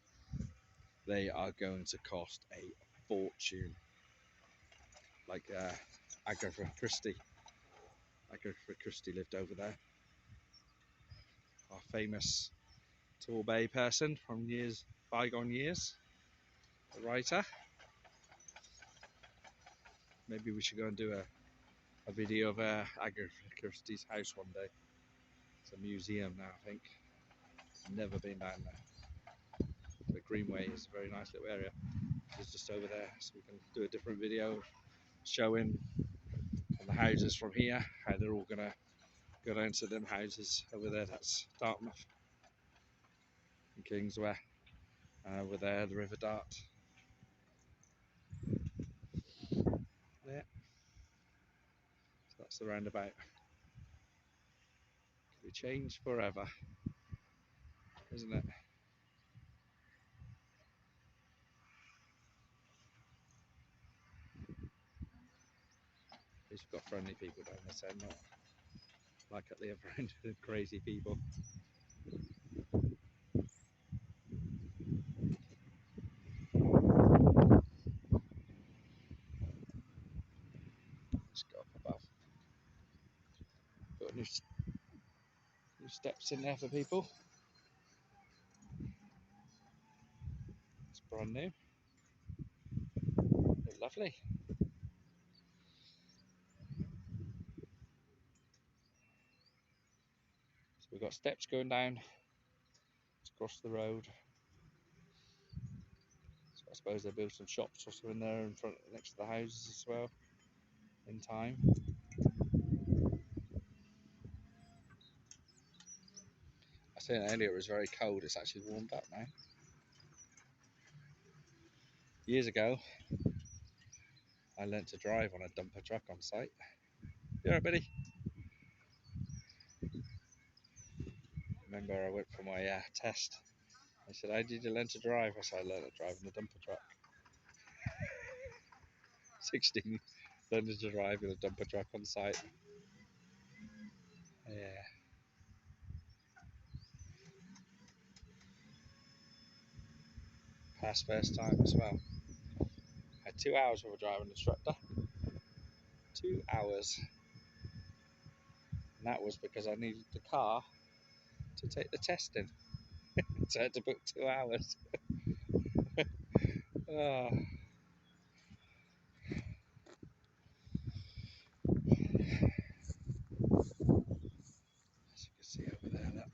they are going to cost a fortune. Like Agatha Christie. Agatha Christie lived over there. Our famous Torbay person from bygone years. A writer. Maybe we should go and do a video of Agatha Christie's house one day. It's a museum now, I think. Never been down there. The Greenway is a very nice little area. It's just over there, so we can do a different video showing the houses from here, how they're all gonna go down to them houses over there. That's Dartmouth and Kingsway, and over there the River Dart. Yeah, so that's the roundabout. Could be changed forever, isn't it? At least we've got friendly people down this end, not like at the other end, crazy people. Let's go up above. Got new steps in there for people. It's brand new. They're lovely. So we've got steps going down across the road. So I suppose they built some shops or something there in front, next to the houses as well, in time. I said earlier it was very cold. It's actually warmed up now. Years ago, I learnt to drive on a dumper truck on site. You alright, buddy? Remember, I went for my test. They said, "How did you learn to drive?" I said, "I learned to drive in a dumper truck." 16, learning to drive in a dumper truck on site. Yeah. Passed first time as well. Had 2 hours with a driving instructor. 2 hours. And that was because I needed the car to take the test in. So I had to book 2 hours. Oh. As you can see over there, look.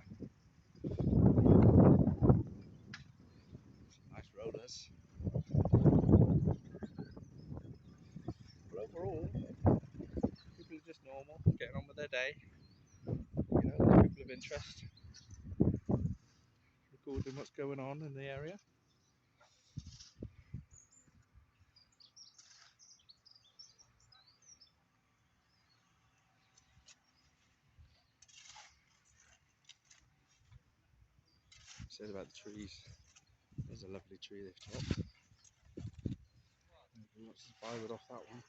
Some nice rollers. But overall, people are just normal, getting on with their day. You know, people of interest, recording what's going on in the area. Said about the trees. There's a lovely tree they've chopped. Lots of firewood off that one.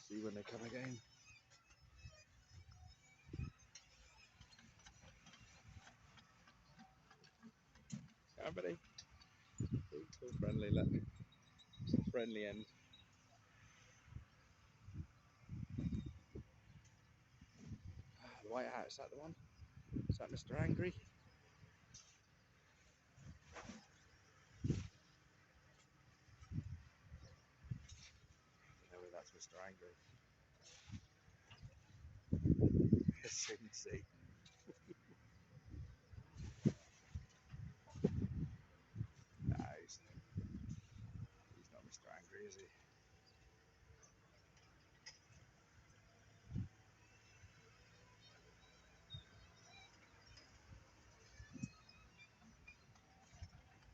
See when they come again. Come, buddy. So friendly, look. It's a friendly end. The white hat, is that the one? Is that Mr. Angry? No, that's Mr. Angry. See. No, he's not Mr. Angry, is he?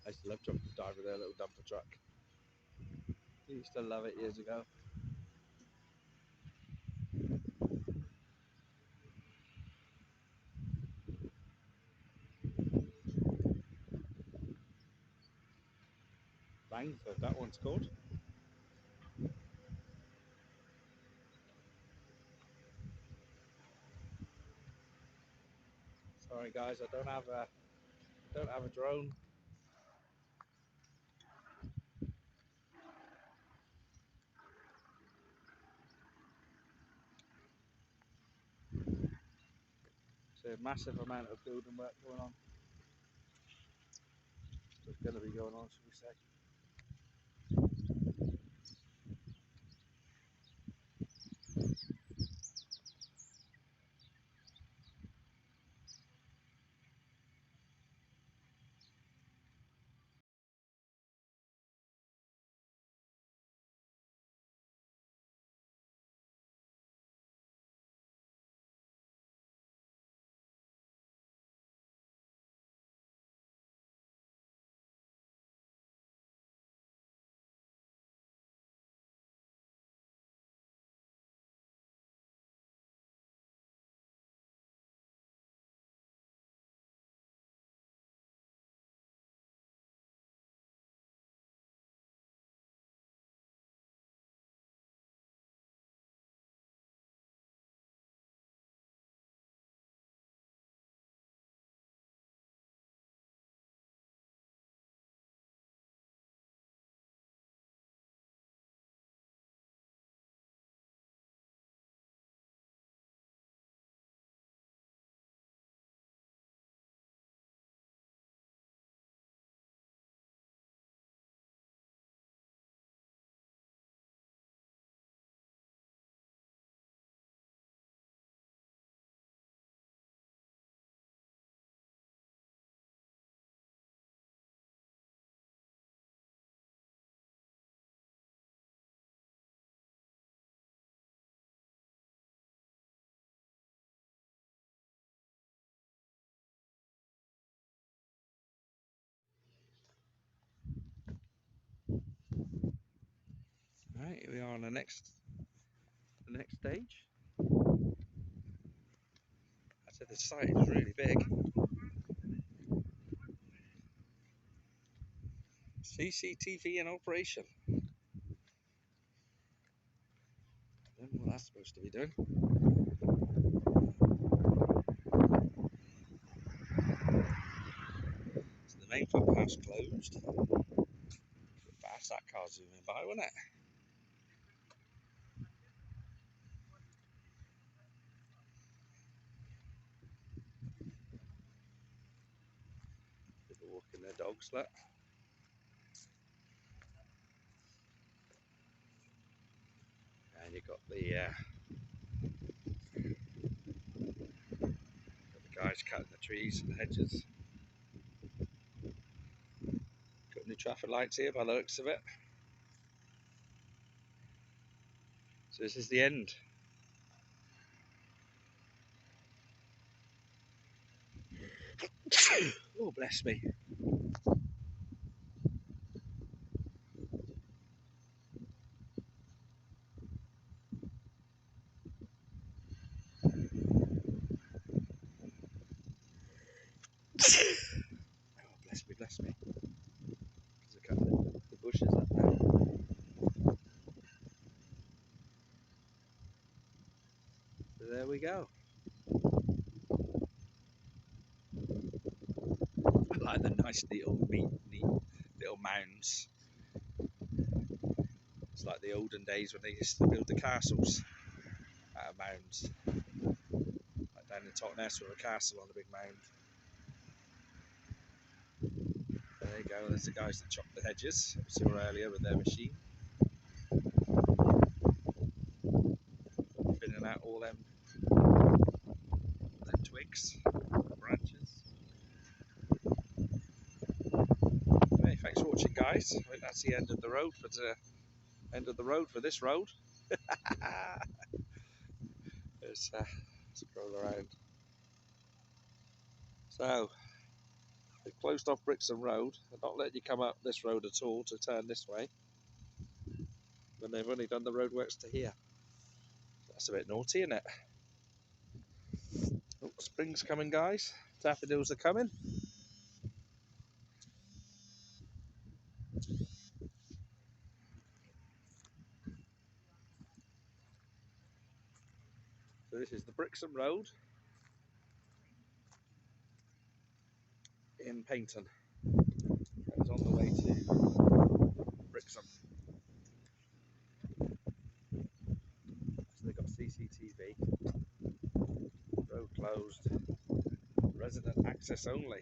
I used to love jumping dive with their little dumper truck. I used to love it years ago. Langford, that one's called. Sorry guys, I don't have a drone. There's a massive amount of building work going on. It's going to be going on, should we say. Right, here we are on the next stage. I said the site is really big. CCTV in operation. I don't know what that's supposed to be doing. So the main footpath's closed. Fast that car zooming by, wasn't it? People walking their dogs, look. And you've got the guys cutting the trees and the hedges. Got new traffic lights here by the looks of it. So this is the end. Oh, bless me. Oh, bless me, bless me. Look at the bushes up there. go. I like the nice neat little mounds. It's like the olden days when they used to build the castles out of mounds. Like down in Totnes with a castle on a big mound. There you go, there's the guys that chop the hedges, we saw earlier with their machine. Thinning out all them twigs, branches. Hey, thanks for watching, guys. I think that's the end of the road for this road. Let's scroll around. So, they've closed off Brixham Road. They're not letting you come up this road at all to turn this way. When they've only done the roadworks to here. That's a bit naughty, isn't it? Oh, spring's coming, guys. Daffodils are coming. So this is the Brixham Road in Paynton. It's on the way to Brixham. So they've got CCTV. Road closed. Resident access only.